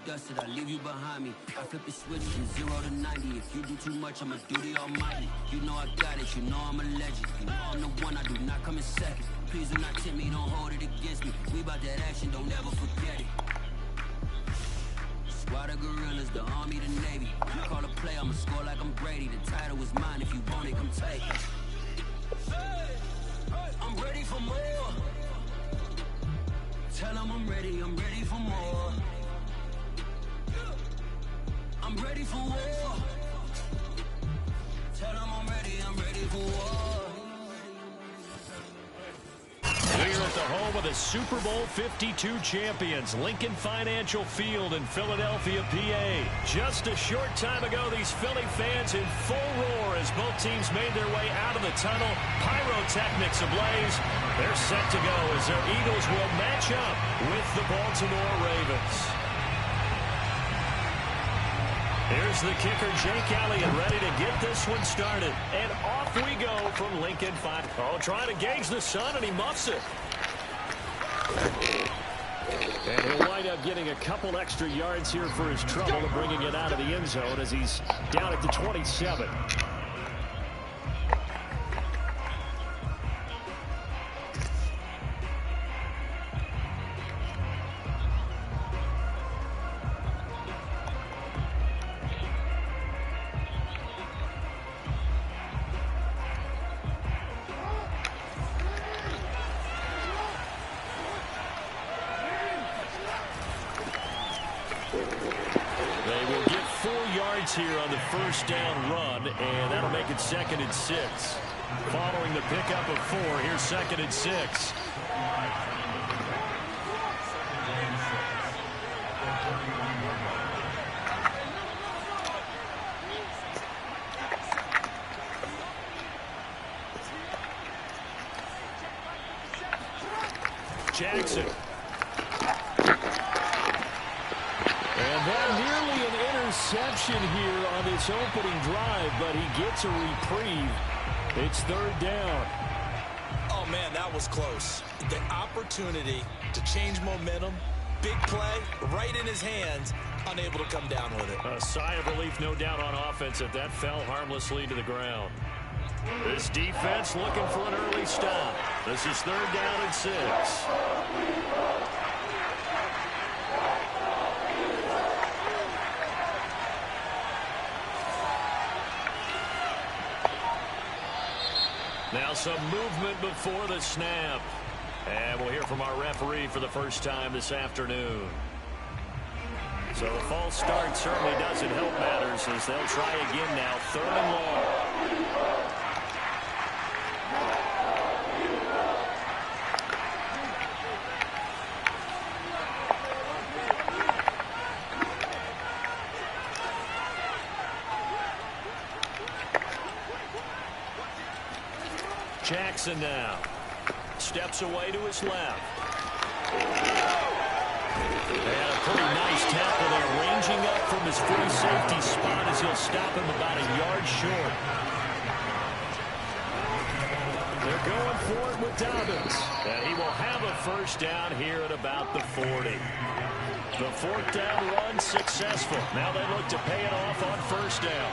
dusted, I leave you behind me. I flip the switch from 0 to 90. If you do too much, I'ma do the almighty. You know I got it, you know I'm a legend. You know I'm the one, I do not come in second. Please do not tempt me, don't hold it against me. We about that action, don't ever forget it. Squad of gorillas, the army, the navy. You call a play, I'ma score like I'm Brady. The title is mine, if you want it, come take it. I'm ready for more. Tell them I'm ready for more. I'm ready for war. Tell them I'm ready for war. We're at the home of the Super Bowl 52 champions, Lincoln Financial Field in Philadelphia, PA. Just a short time ago, these Philly fans in full roar as both teams made their way out of the tunnel. Pyrotechnics ablaze. They're set to go as their Eagles will match up with the Baltimore Ravens. Here's the kicker, Jake Elliott, ready to get this one started. And off we go from Lincoln 5. Oh, trying to gauge the sun, and he muffs it. And he'll wind up getting a couple extra yards here for his trouble and bringing it out of the end zone as he's down at the 27. Here on the first down run, and that'll make it 2nd and 6. Following the pickup of 4, here's 2nd and 6. Jackson. And that nearly an interception here on this opening drive, but he gets a reprieve. It's 3rd down. Oh, man, that was close. The opportunity to change momentum, big play, right in his hands, unable to come down with it. A sigh of relief, no doubt, on offense that that fell harmlessly to the ground. This defense looking for an early stop. This is 3rd down and 6. Now some movement before the snap. And we'll hear from our referee for the first time this afternoon. So the false start certainly doesn't help matters as they'll try again now. 3rd and long. Jackson now steps away to his left. And a pretty nice tackle there, ranging up from his free safety spot as he'll stop him about a yard short. They're going for it with Dobbins. And he will have a first down here at about the 40. The 4th down run successful. Now they look to pay it off on first down.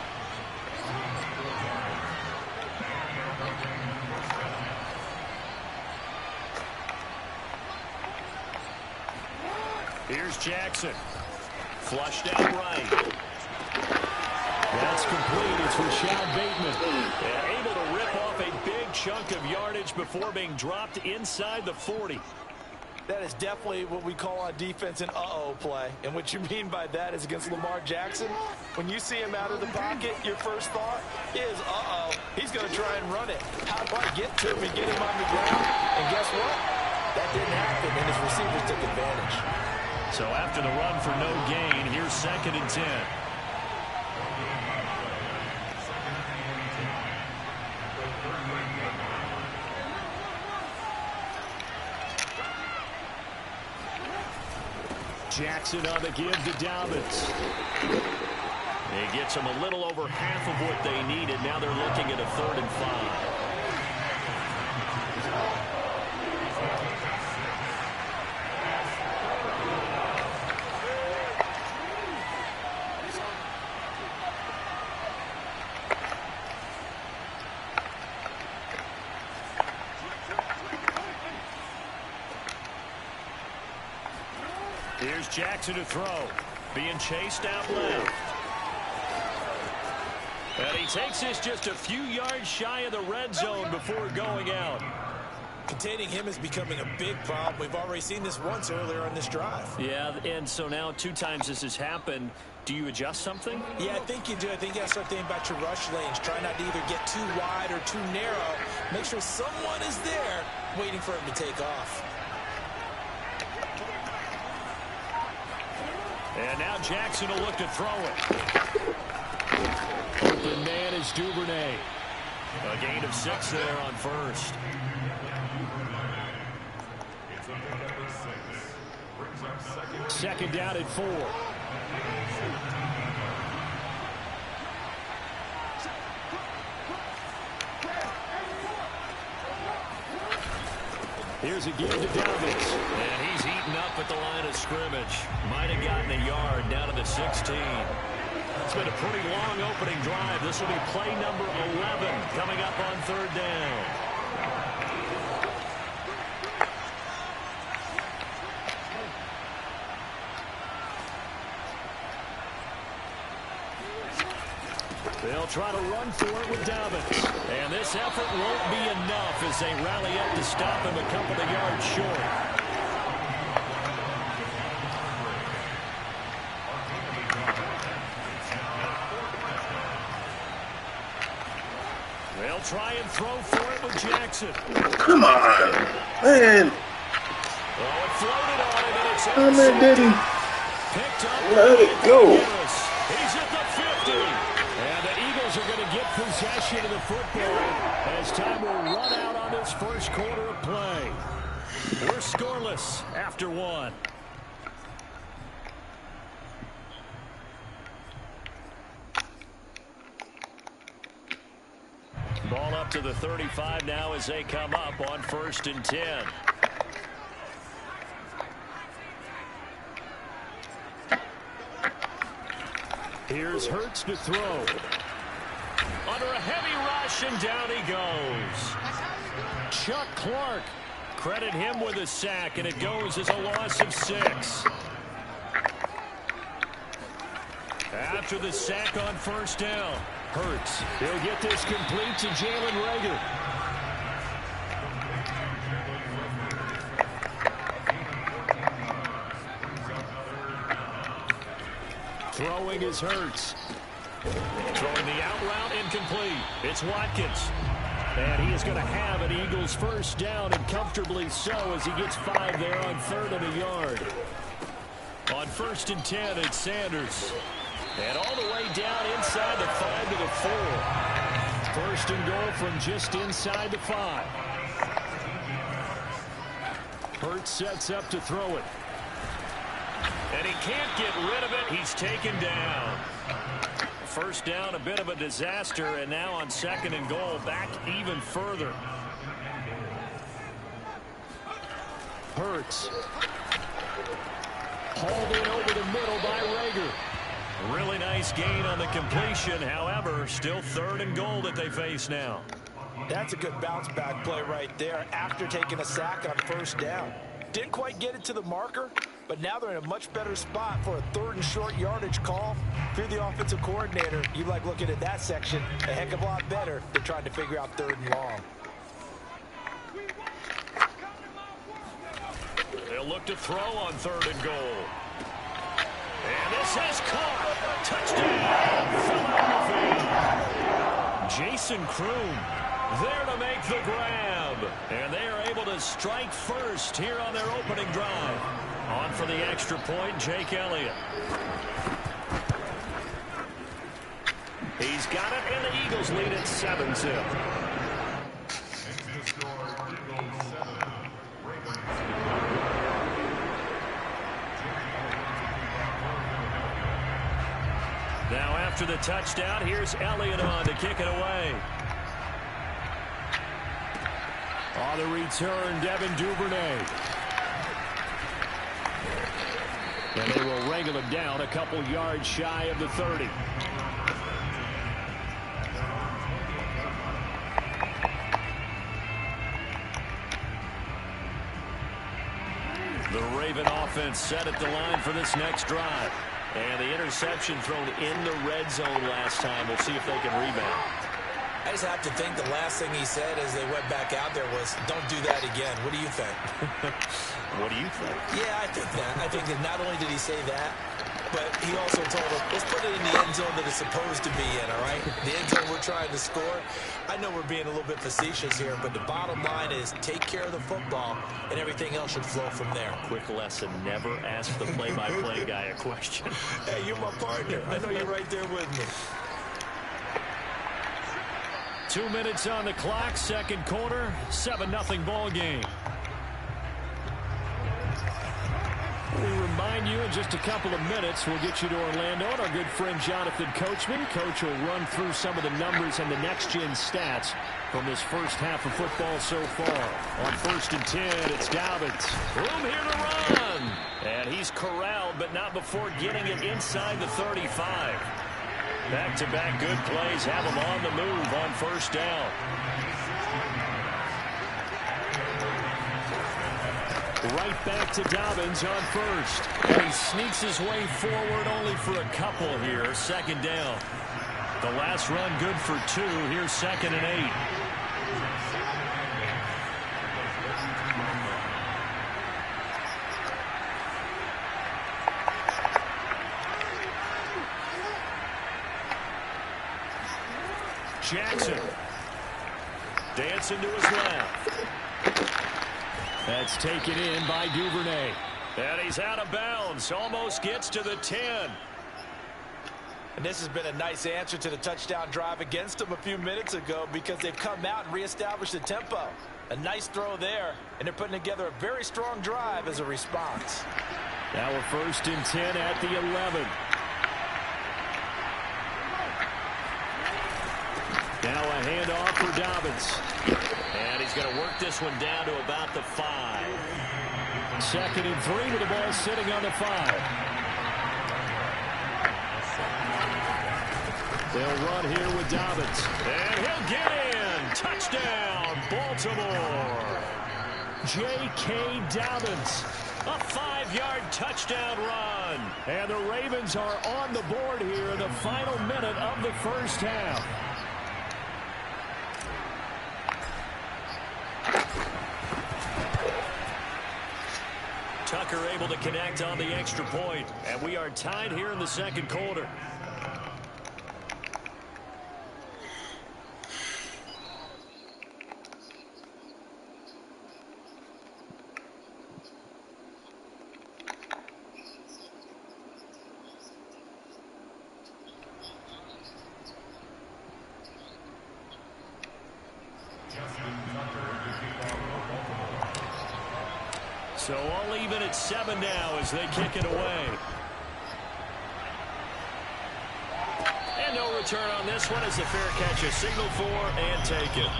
Here's Jackson. Flushed out right. That's complete. It's Rashad Bateman. And able to rip off a big chunk of yardage before being dropped inside the 40. That is definitely what we call on defense an uh-oh play. And what you mean by that is against Lamar Jackson. When you see him out of the pocket, your first thought is, uh-oh, he's going to try and run it. How do I get to him and get him on the ground? And guess what? That didn't happen, and his receivers took advantage. So after the run for no gain, here's 2nd and 10. Jackson on the give to Dobbins. He gets them a little over half of what they needed. Now they're looking at a 3rd and 5. Here's Jackson to throw. Being chased out left. And he takes this just a few yards shy of the red zone before going out. Containing him is becoming a big problem. We've already seen this once earlier on this drive. Yeah, and so now 2 times this has happened. Do you adjust something? Yeah, I think you do. I think you got to start thinking about your rush lanes. Try not to either get too wide or too narrow. Make sure someone is there waiting for him to take off. And now Jackson will look to throw it. Open man is Duvernay. A gain of 6 there on first. Second down at 4. Here's a give to Dobbins. And he's eaten up at the line of scrimmage. Might have gotten a yard down to the 16. It's been a pretty long opening drive. This will be play number 11 coming up on 3rd down. They'll try to run for it with Dobbins. And this effort won't be enough as they rally up to stop him a couple of yards short. They'll try and throw for it with Jackson. Come on, man. Oh, it floated on him, and it's Oh, man, didn't picked up. let it go. He's at the 50. And the Eagles are going to get possession of the football as time will run out on this first quarter of play. We're scoreless after 1. Ball up to the 35 now as they come up on 1st and 10. Here's Hurts to throw. Under a heavy rush, and down he goes. Chuck Clark. Credit him with a sack, and it goes as a loss of 6. After the sack on 1st down, Hurts. He'll get this complete to Jalen Reagor. Throwing is Hurts. Throwing the out route incomplete. It's Watkins. And he is going to have an Eagles first down, and comfortably so, as he gets 5 there on 3rd and a yard. On 1st and 10, it's Sanders. And all the way down inside the 5 to the 4. 1st and goal from just inside the 5. Hurts sets up to throw it. And he can't get rid of it. He's taken down. First down, a bit of a disaster, and now on 2nd and goal, back even further. Hurts. Hauled in over the middle by Reagor. Really nice gain on the completion. However, still 3rd and goal that they face now. That's a good bounce back play right there after taking a sack on 1st down. Didn't quite get it to the marker, but now they're in a much better spot for a 3rd and short yardage call. If you're the offensive coordinator, you like looking at that section a heck of a lot better than trying to figure out 3rd and long. They'll look to throw on 3rd and goal. And this is caught. Touchdown, Philadelphia. Jason Kroom there to make the grab. And they are able to strike first here on their opening drive. On for the extra point, Jake Elliott. He's got it, and the Eagles lead at 7-0. Now after the touchdown, here's Elliott on to kick it away. On the return, Devin Duvernay. And they will wrangle him down a couple yards shy of the 30. The Raven offense set at the line for this next drive. And the interception thrown in the red zone last time. We'll see if they can rebound. I just have to think the last thing he said as they went back out there was, don't do that again. What do you think? What do you think? Yeah, I think that. I think that not only did he say that, but he also told him, let's put it in the end zone that it's supposed to be in, all right? The end zone we're trying to score. I know we're being a little bit facetious here, but the bottom line is take care of the football, and everything else should flow from there. Quick lesson, never ask the play-by-play guy a question. Hey, you're my partner. I know you're right there with me. 2 minutes on the clock, second quarter, 7-0 ball game. We remind you in just a couple of minutes, we'll get you to Orlando and our good friend Jonathan Coachman. Coach will run through some of the numbers and the next-gen stats from this first half of football so far. On 1st and 10, it's Dobbins. Room here to run. And he's corralled, but not before getting it inside the 35. Back-to-back good plays have him on the move on 1st down. Right back to Dobbins on 1st. And he sneaks his way forward only for a couple here. 2nd down. The last run good for 2. Here's 2nd and 8. Jackson dancing to his left. That's taken in by Duvernay. And he's out of bounds. Almost gets to the 10. And this has been a nice answer to the touchdown drive against them a few minutes ago because they've come out and reestablished the tempo. A nice throw there, and they're putting together a very strong drive as a response. Now a 1st and 10 at the 11. Now a handoff for Dobbins. And he's going to work this one down to about the 5. 2nd and 3 with the ball sitting on the 5. They'll run here with Dobbins. And he'll get in. Touchdown, Baltimore. J.K. Dobbins. A 5-yard touchdown run. And the Ravens are on the board here in the final minute of the first half. Tucker able to connect on the extra point, and we are tied here in the second quarter. So all even at 7 now as they kick it away. And no return on this one as the fair catch is signaled for and taken.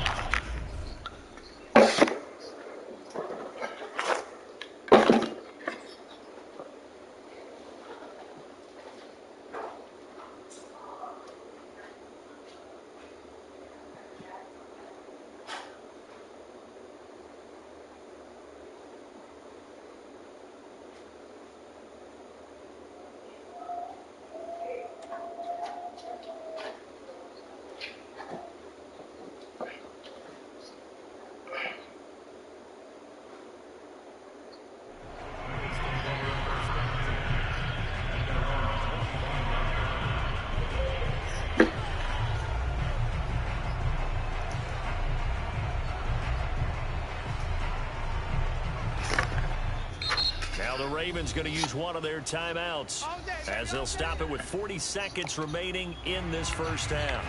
The Ravens going to use one of their timeouts as they'll stop it with 40 seconds remaining in this first half.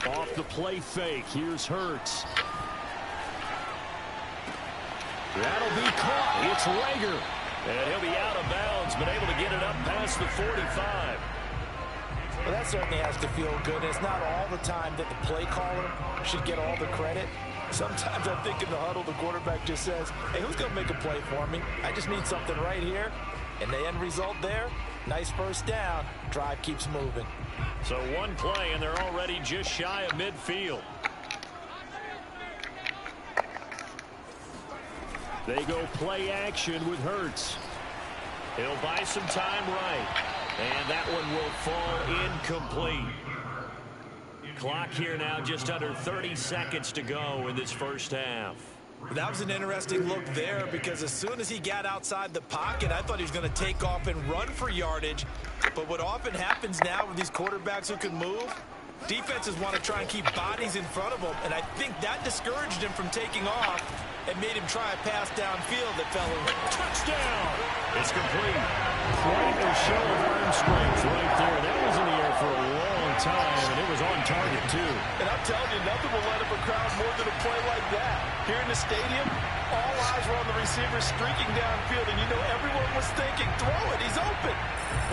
Off the play fake, here's Hurts. That'll be caught. It's Rager. And he'll be out of bounds, but able to get it up past the 45. Well, that certainly has to feel good. It's not all the time that the play caller should get all the credit. Sometimes I think in the huddle, the quarterback just says, hey, who's going to make a play for me? I just need something right here. And the end result there, nice first down. Drive keeps moving. So one play, and they're already just shy of midfield. They go play action with Hurts. He'll buy some time right. And that one will fall incomplete. Clock here now, just under 30 seconds to go in this first half. That was an interesting look there because as soon as he got outside the pocket, I thought he was going to take off and run for yardage. But what often happens now with these quarterbacks who can move, defenses want to try and keep bodies in front of them. And I think that discouraged him from taking off and made him try a pass downfield that fell in. Touchdown! It's complete. Quite a show of arm strength right there. That was in the air for a long time, and it was on target, too. And I'm telling you, nothing will light up a crowd more than a play like that. Here in the stadium, all eyes were on the receiver streaking downfield, and you know everyone was thinking, throw it, he's open.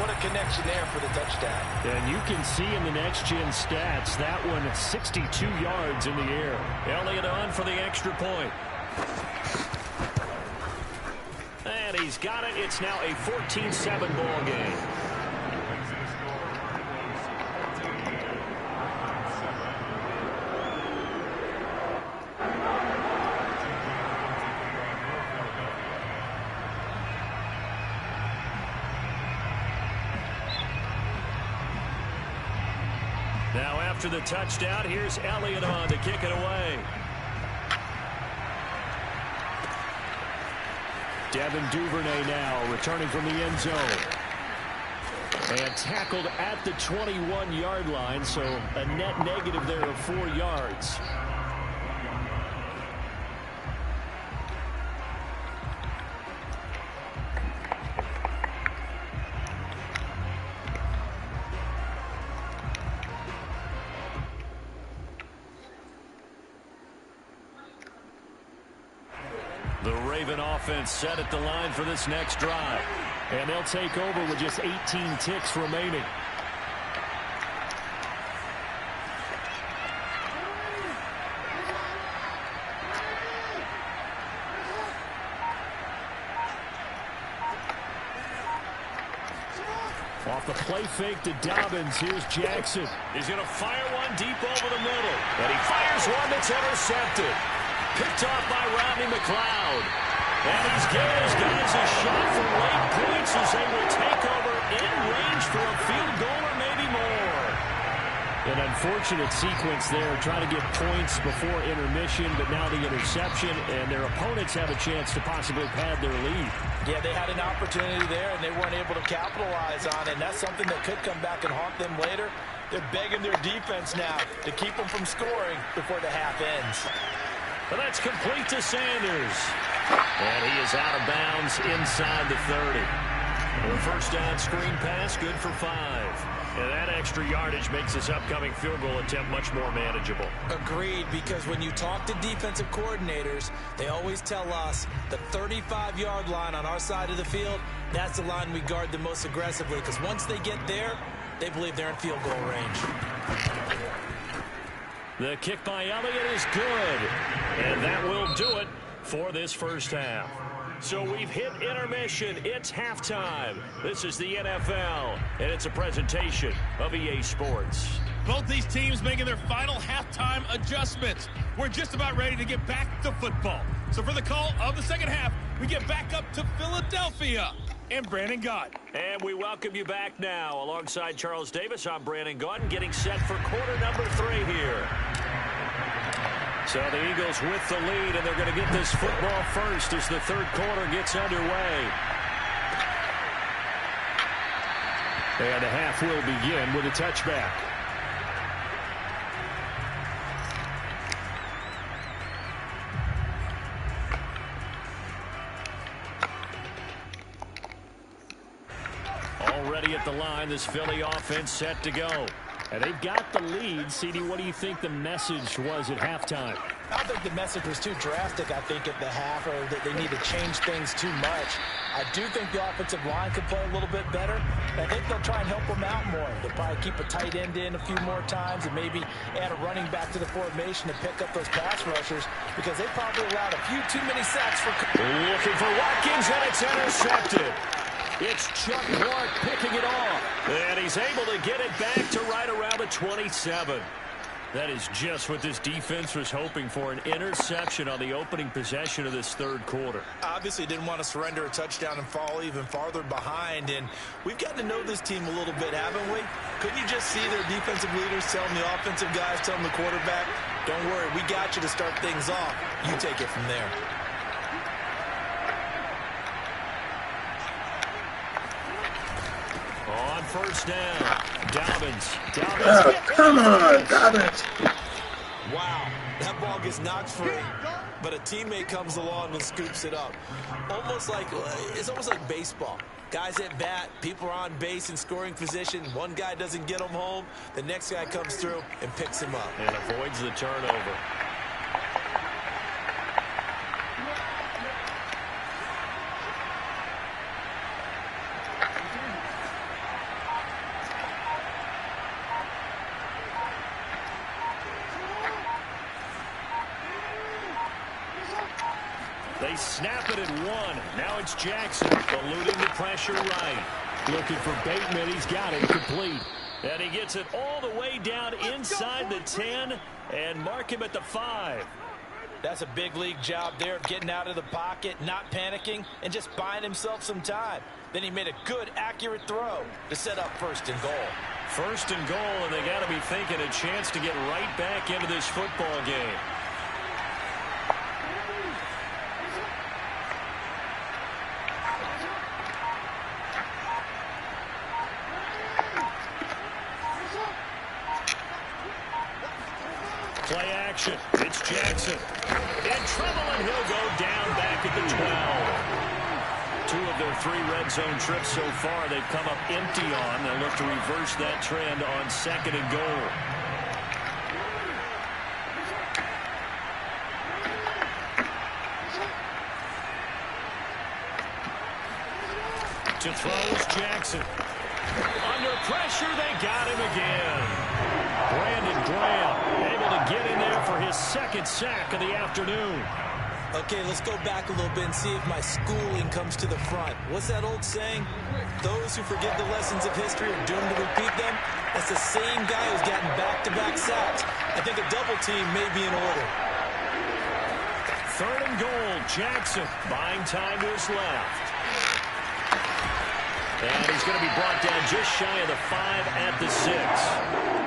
What a connection there for the touchdown. And you can see in the next-gen stats, that one 62 yards in the air. Elliott on for the extra point. And he's got it. It's now a 14-7 ball game. Now after the touchdown, here's Elliott on to kick it away. Devin Duvernay now returning from the end zone. And tackled at the 21-yard line, so a net negative there of 4 yards. The Raven offense set at the line for this next drive. And they'll take over with just 18 ticks remaining. Off the play fake to Dobbins. Here's Jackson. He's going to fire one deep over the middle. And he fires one that's intercepted. Picked off by Rodney McLeod. And he's giving his guys a shot for late points as they will take over in range for a field goal or maybe more. An unfortunate sequence there, trying to get points before intermission, but now the interception, and their opponents have a chance to possibly pad their lead. Yeah, they had an opportunity there, and they weren't able to capitalize on it, and that's something that could come back and haunt them later. They're begging their defense now to keep them from scoring before the half ends. But that's complete to Sanders. And he is out of bounds inside the 30. A first down screen pass, good for 5. And that extra yardage makes this upcoming field goal attempt much more manageable. Agreed, because when you talk to defensive coordinators, they always tell us the 35-yard line on our side of the field, that's the line we guard the most aggressively, because once they get there, they believe they're in field goal range. The kick by Elliott is good. And that will do it for this first half. So we've hit intermission. It's halftime. This is the NFL, and it's a presentation of EA Sports. Both these teams making their final halftime adjustments. We're just about ready to get back to football. So for the call of the second half, we get back up to Philadelphia and Brandon Gott. And we welcome you back now. Alongside Charles Davis, I'm Brandon Gott, getting set for quarter number 3 here. So the Eagles with the lead, and they're going to get this football first as the third quarter gets underway. And the half will begin with a touchback. Already at the line, this Philly offense set to go. And they've got the lead. CD, what do you think the message was at halftime? I don't think the message was too drastic, I think, at the half, or that they need to change things too much. I do think the offensive line could play a little bit better. I think they'll try and help them out more. They'll probably keep a tight end in a few more times and maybe add a running back to the formation to pick up those pass rushers because they probably allowed a few too many sacks for... Looking for Watkins, and it's intercepted. It's Chuck Clark picking it off. And he's able to get it back to right around the 27. That is just what this defense was hoping for, an interception on the opening possession of this third quarter. Obviously didn't want to surrender a touchdown and fall even farther behind, and we've gotten to know this team a little bit, haven't we? Couldn't you just see their defensive leaders telling the offensive guys, telling the quarterback, don't worry, we got you to start things off. You take it from there. On first down, Dobbins. Oh, come on, Dobbins. Wow, that ball gets knocked free, but a teammate comes along and scoops it up. It's almost like baseball. Guys at bat, people are on base in scoring position. One guy doesn't get him home, the next guy comes through and picks him up. And avoids the turnover. They snap it at one. Now it's Jackson eluding the pressure right. Looking for Bateman. He's got it complete. And he gets it all the way down inside the 10 and mark him at the 5. That's a big league job there of getting out of the pocket, not panicking, and just buying himself some time. Then he made a good, accurate throw to set up first and goal. First and goal, and they got to be thinking a chance to get right back into this football game. Play action. It's Jackson. In trouble, and he'll go down back at the 12. 2 of their 3 red zone trips so far they've come up empty on. They'll look to reverse that trend on second and goal. To throw is Jackson. Under pressure, they got him again. Brandon Graham able to get in there for his second sack of the afternoon. Okay, let's go back a little bit and see if my schooling comes to the front. What's that old saying? Those who forget the lessons of history are doomed to repeat them. That's the same guy who's gotten back-to-back sacks. I think a double team may be in order. Third and goal, Jackson buying time to his left. And he's going to be brought down just shy of the 5 at the 6.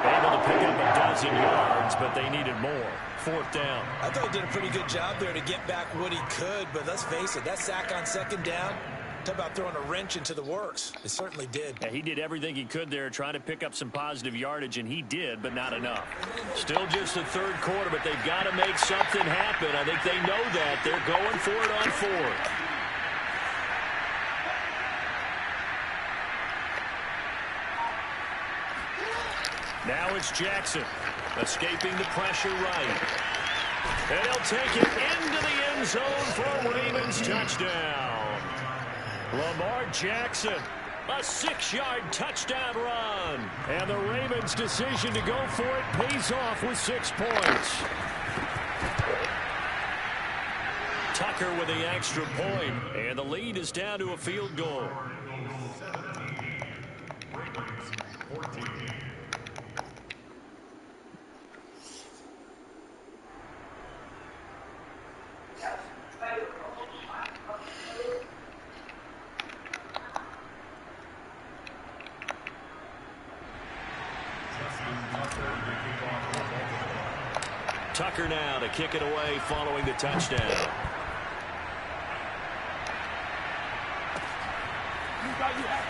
Able to pick up a dozen yards, but they needed more. Fourth down. I thought he did a pretty good job there to get back what he could, but let's face it, that sack on second down, talk about throwing a wrench into the works. It certainly did. Yeah, he did everything he could there, trying to pick up some positive yardage, and he did, but not enough. Still just the third quarter, but they've got to make something happen. I think they know that. They're going for it on fourth. Now it's Jackson, escaping the pressure right. And he'll take it into the end zone for a Ravens touchdown. Lamar Jackson, a 6-yard touchdown run. And the Ravens' decision to go for it pays off with 6 points. Tucker with the extra point, and the lead is down to a field goal. Tucker now to kick it away following the touchdown.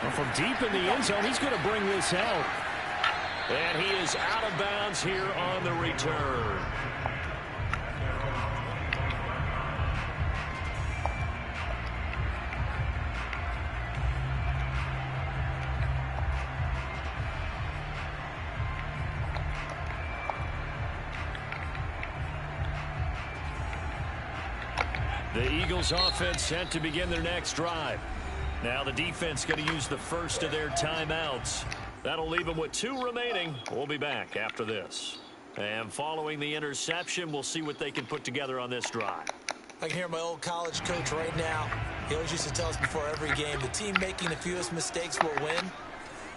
Well, from deep in the end zone, he's going to bring this out. And he is out of bounds here on the return. The Eagles offense set to begin their next drive. Now the defense going to use the first of their timeouts. That'll leave them with 2 remaining. We'll be back after this. And following the interception, we'll see what they can put together on this drive. I can hear my old college coach right now. He always used to tell us before every game, the team making the fewest mistakes will win.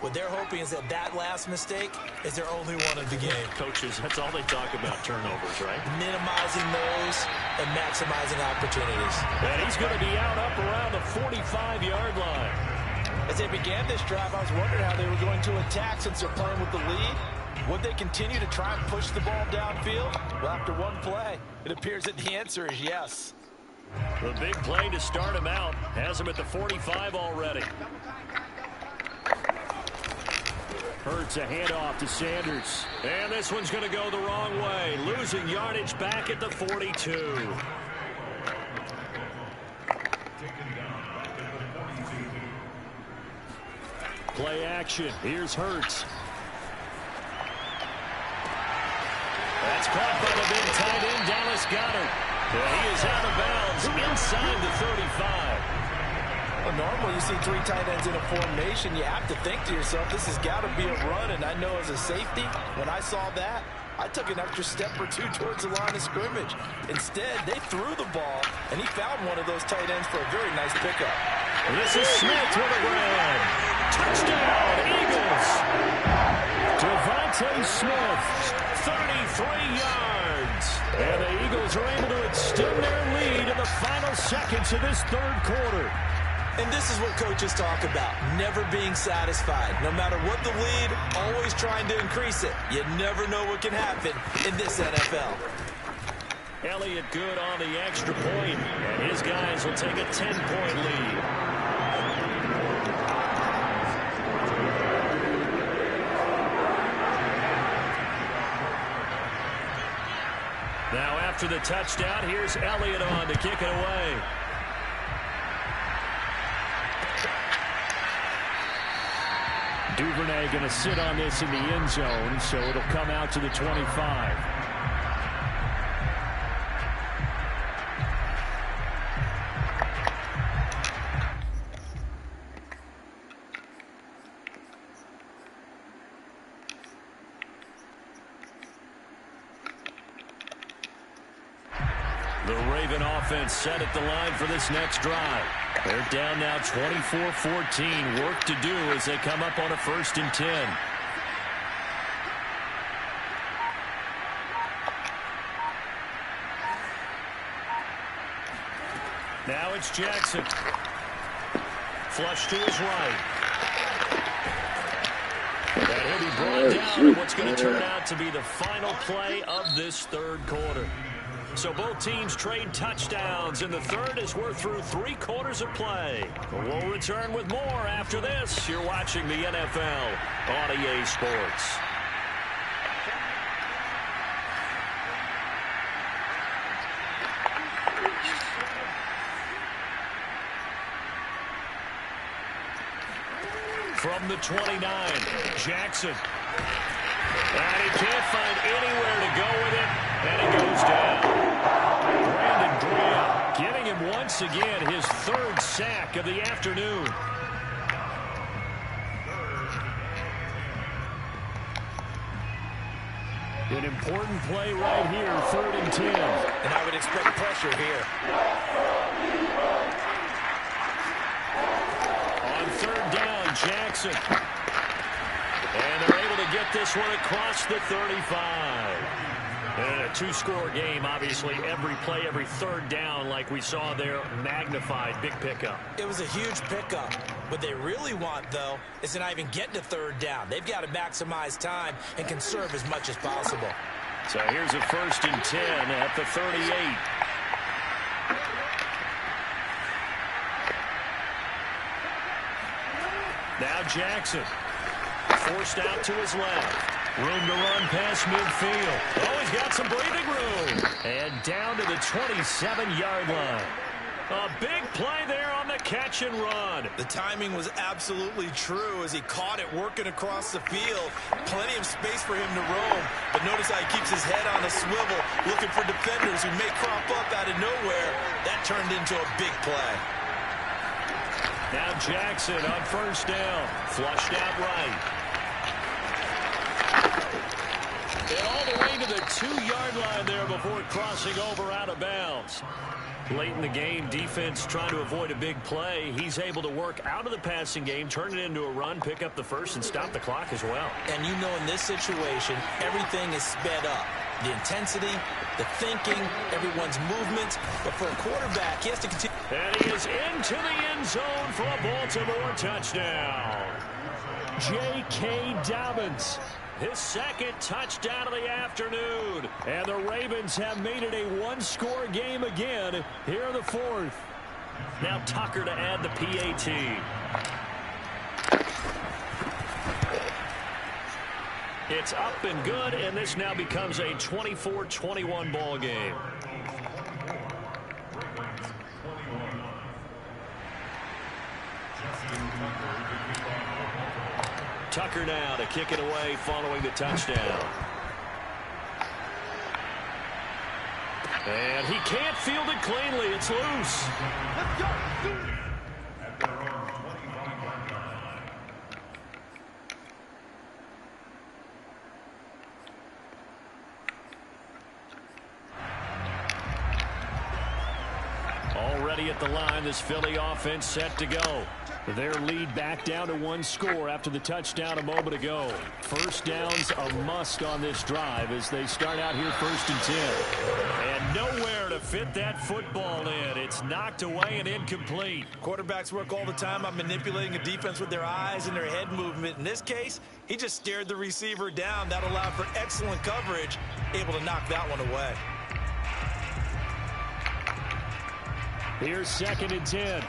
What they're hoping is that last mistake is their only one of the game. Coaches, that's all they talk about, turnovers, right? Minimizing those and maximizing opportunities. And he's going to be out up around the 45-yard line. As they began this drive, I was wondering how they were going to attack since they're playing with the lead. Would they continue to try and push the ball downfield? Well, after one play, it appears that the answer is yes. The big play to start him out has him at the 45 already. Hurts a handoff to Sanders. And this one's going to go the wrong way. Losing yardage back at the 42. Play action. Here's Hurts. That's caught by the big tight end, Dallas Goedert. He is out of bounds inside the 35. Well, normally you see 3 tight ends in a formation. You have to think to yourself, this has got to be a run. And I know as a safety, when I saw that, I took an extra step or 2 towards the line of scrimmage. Instead, they threw the ball, and he found one of those tight ends for a very nice pickup. This is Smith with a grab. Touchdown, Eagles. Devontae Smith, 33 yards. And the Eagles are able to extend their lead in the final seconds of this third quarter. And this is what coaches talk about, never being satisfied. No matter what the lead, always trying to increase it. You never know what can happen in this NFL. Elliott good on the extra point, and his guys will take a 10-point lead. Now after the touchdown, here's Elliott on to kick it away. Duvernay going to sit on this in the end zone, so it'll come out to the 25. The Raven offense set at the line for this next drive. They're down now 24-14. Work to do as they come up on a 1st and 10. Now it's Jackson. Flush to his right. And he'll be brought down in what's going to turn out to be the final play of this third quarter. So both teams trade touchdowns in the third as we're through 3 quarters of play. We'll return with more after this. You're watching the NFL on EA Sports. From the 29, Jackson. And he can't find anywhere to go with it, and he goes down. Brandon Graham giving him once again his 3rd sack of the afternoon. An important play right here, 3rd and 10. And I would expect pressure here. On 3rd down, Jackson. And they're able to get this one across the 35. And a 2-score game, obviously, every play, every 3rd down, like we saw there, magnified, big pickup. It was a huge pickup. What they really want, though, is to not even get to 3rd down. They've got to maximize time and conserve as much as possible. So here's a 1st and 10 at the 38. Now Jackson. Forced out to his left. Room to run past midfield. Oh, he's got some breathing room. And down to the 27-yard line. A big play there on the catch and run. The timing was absolutely true as he caught it working across the field. Plenty of space for him to roam. But notice how he keeps his head on a swivel, looking for defenders who may crop up out of nowhere. That turned into a big play. Now Jackson on first down. Flushed out right. And all the way to the 2-yard line there before crossing over out of bounds. Late in the game, defense trying to avoid a big play. He's able to work out of the passing game, turn it into a run, pick up the first, and stop the clock as well. And you know in this situation, everything is sped up. The intensity, the thinking, everyone's movements. But for a quarterback, he has to continue. And he is into the end zone for a Baltimore touchdown. J.K. Dobbins. His second touchdown of the afternoon. And the Ravens have made it a one-score game again here in the fourth. Now Tucker to add the PAT. It's up and good, and this now becomes a 24-21 ball game. Tucker now to kick it away following the touchdown. And he can't field it cleanly. It's loose. Let's go. Already at the line, this Philly offense set to go. Their lead back down to one score after the touchdown a moment ago. First down's a must on this drive as they start out here 1st and 10. And nowhere to fit that football in. It's knocked away and incomplete. Quarterbacks work all the time on manipulating a defense with their eyes and their head movement. In this case, he just stared the receiver down. That allowed for excellent coverage, able to knock that one away. Here's 2nd and 10.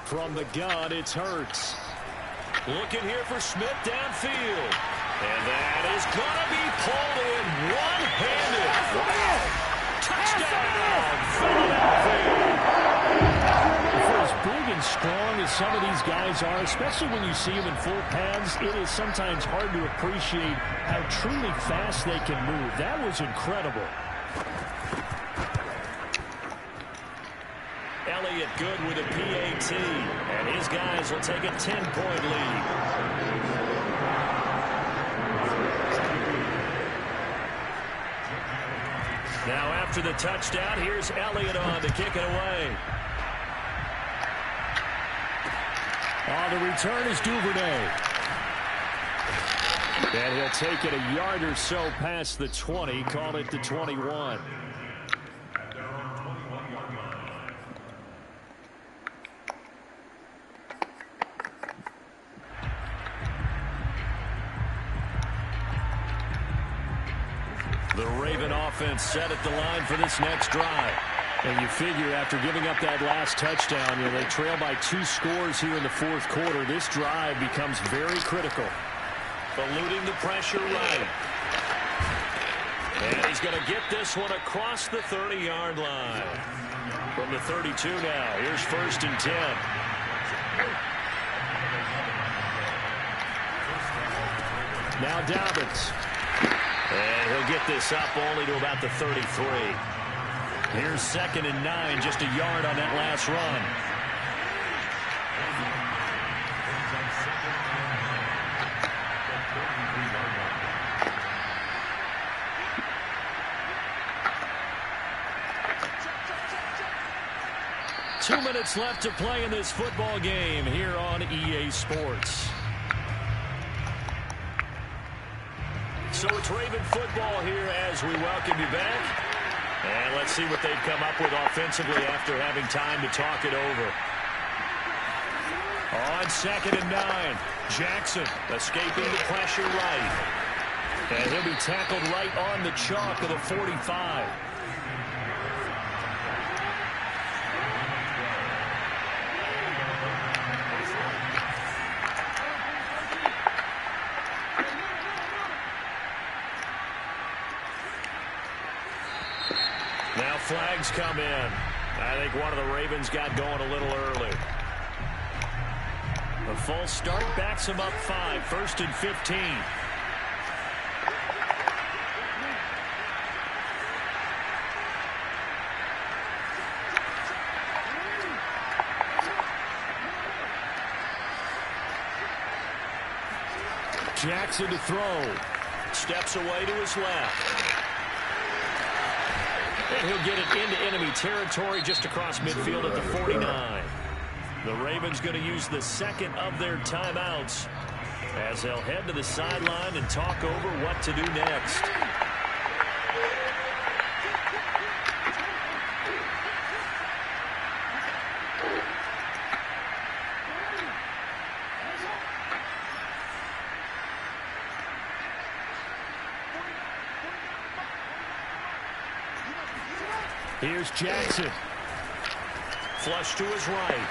From the gun, it's Hurts. Looking here for Smith downfield. And that is going to be pulled in one-handed. Wow. Touchdown, Philadelphia. For as big and strong as some of these guys are, especially when you see them in full pads, it is sometimes hard to appreciate how truly fast they can move. That was incredible. Elliott good with a PAT, and his guys will take a 10-point lead. Now after the touchdown, here's Elliott on to kick it away. The return is Duvernay. And he'll take it a yard or so past the 20, call it the 21. The Raven offense set at the line for this next drive. And you figure after giving up that last touchdown, they trail by 2 scores here in the fourth quarter. This drive becomes very critical. Eluding the pressure right. And he's going to get this one across the 30-yard line. From the 32 now, here's 1st and 10. Now Dobbins. And he'll get this up only to about the 33. Here's 2nd and 9, just a yard on that last run. Two minutes left to play in this football game here on EA Sports. So it's Raven football here as we welcome you back. And let's see what they've come up with offensively after having time to talk it over. On 2nd and 9, Jackson escaping the pressure right. And he'll be tackled right on the chalk of the 45. Now flags come in. I think one of the Ravens got going a little early. A false start backs him up 5, 1st and 15. Jackson to throw. Steps away to his left. And he'll get it into enemy territory just across midfield at the 49. The Ravens going to use the second of their timeouts as they'll head to the sideline and talk over what to do next. Here's Jackson. Flush to his right.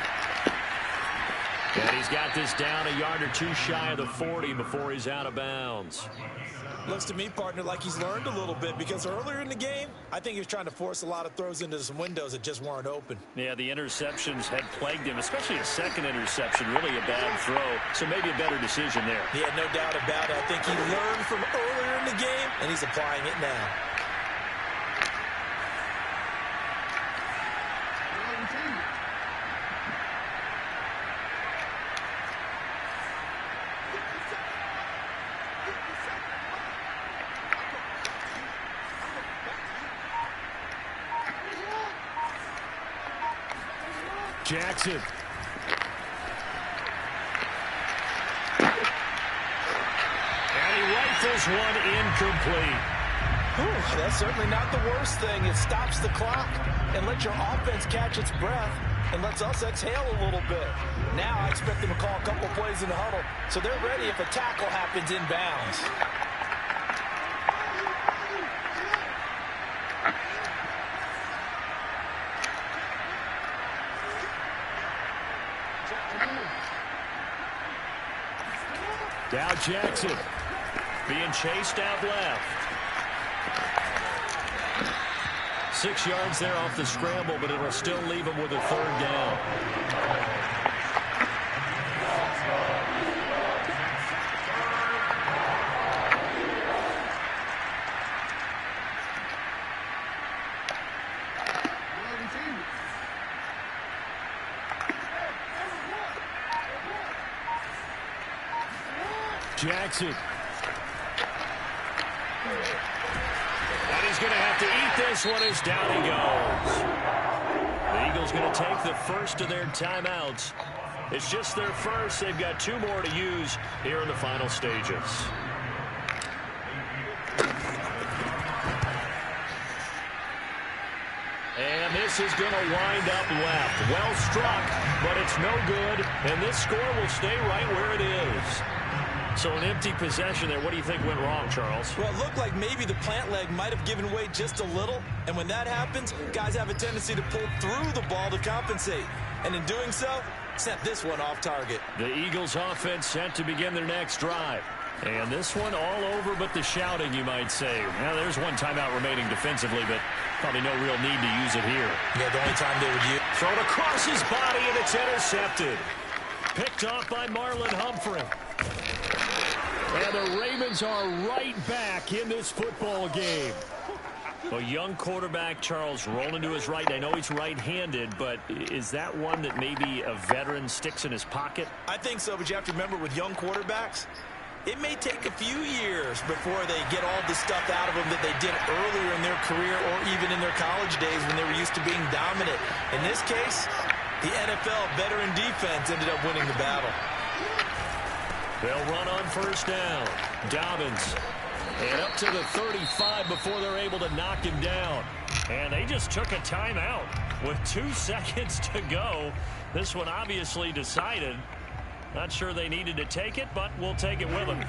And he's got this down a yard or two shy of the 40 before he's out of bounds. Looks to me, partner, like he's learned a little bit, because earlier in the game, I think he was trying to force a lot of throws into some windows that just weren't open. Yeah, the interceptions had plagued him, especially a second interception, really a bad throw. So maybe a better decision there. He had no doubt about it. I think he learned from earlier in the game, and he's applying it now. Jackson. And he rifles one incomplete. Whew, that's certainly not the worst thing. It stops the clock and lets your offense catch its breath and lets us exhale a little bit. Now I expect them to call a couple plays in the huddle so they're ready if a tackle happens inbounds. Now Jackson being chased out left. 6 yards there off the scramble, but it'll still leave him with a third down. Jackson. And he's going to have to eat this one as down he goes. The Eagles going to take the first of their timeouts. It's just their first. They've got 2 more to use here in the final stages. And this is going to wind up left. Well struck, but it's no good. And this score will stay right where it is. So an empty possession there. What do you think went wrong, Charles? Well, it looked like maybe the plant leg might have given way just a little. And when that happens, guys have a tendency to pull through the ball to compensate. And in doing so, sent this one off target. The Eagles offense set to begin their next drive. And this one all over but the shouting, you might say. Now, there's one timeout remaining defensively, but probably no real need to use it here. Yeah, the only time they would use. Thrown across his body, and it's intercepted. Picked off by Marlon Humphrey. And the Ravens are right back in this football game. A young quarterback, Charles, rolling to his right. I know he's right-handed, but is that one that maybe a veteran sticks in his pocket? I think so, but you have to remember with young quarterbacks, it may take a few years before they get all the stuff out of them that they did earlier in their career or even in their college days when they were used to being dominant. In this case, the NFL veteran defense ended up winning the battle. They'll run on first down. Dobbins. And up to the 35 before they're able to knock him down. And they just took a timeout with 2 seconds to go. This one obviously decided. Not sure they needed to take it, but we'll take it with them.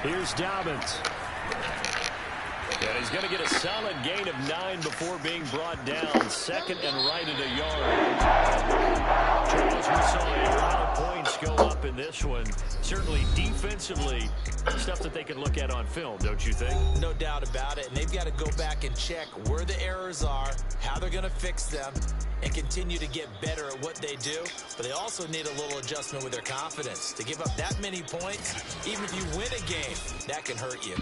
Here's Dobbins. And he's going to get a solid gain of 9 before being brought down. Second and right at a yard. Charles, we saw a lot of points go up in this one. Certainly defensively, stuff that they can look at on film, don't you think? No doubt about it. And they've got to go back and check where the errors are, how they're going to fix them, and continue to get better at what they do. But they also need a little adjustment with their confidence. To give up that many points, even if you win a game, that can hurt you.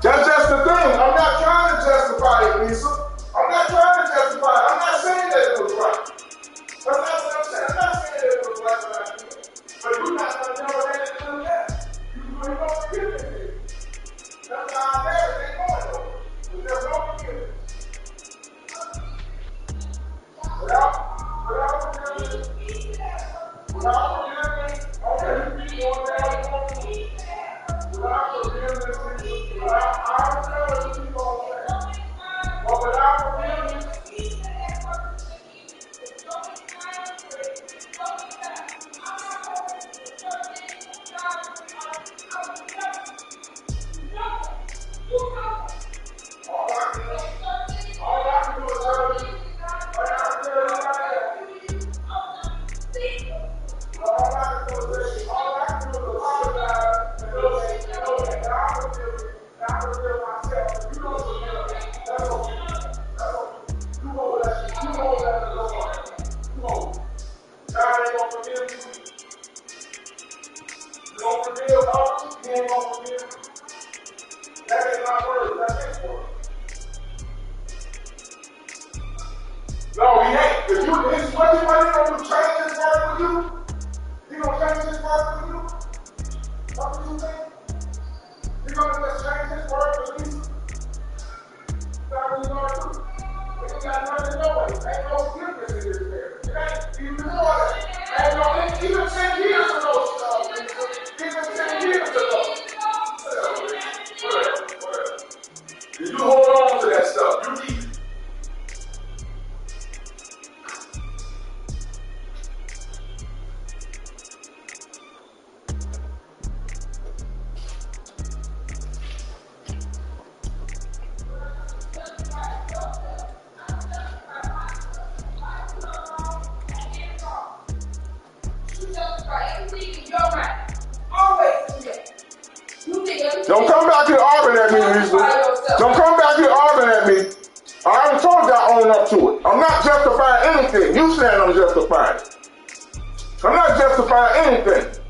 That's just the thing. I'm not trying to justify it, Lisa. I'm not trying to justify it. I'm not saying that it was right. That's not what I'm saying. I'm not saying that it was right what I did. But you're not going to never let it do that. You're going to forgive it. That's why I'm there. It ain't going nowhere. But there's no forgiveness. Without forgiveness, okay, you keep going down. Without forgiveness, I'm telling you, keep on saying. But without forgiveness, no, he ain't. If you, his, what you going to change his word for you? He going to change his word for you? What do you think? He going to just change his word for you? That's what he's going to do. He ain't got nothing to know. Ain't no forgiveness in this marriage. It ain't. You know that. Ain't no, even 10 years ago, even 10 years ago. Whatever. You hold on to that stuff. You keep it. me, Lisa. Don't come back here arguing at me. I already told you I own up to it. I'm not justifying anything. You saying I'm justifying. I'm not justifying anything.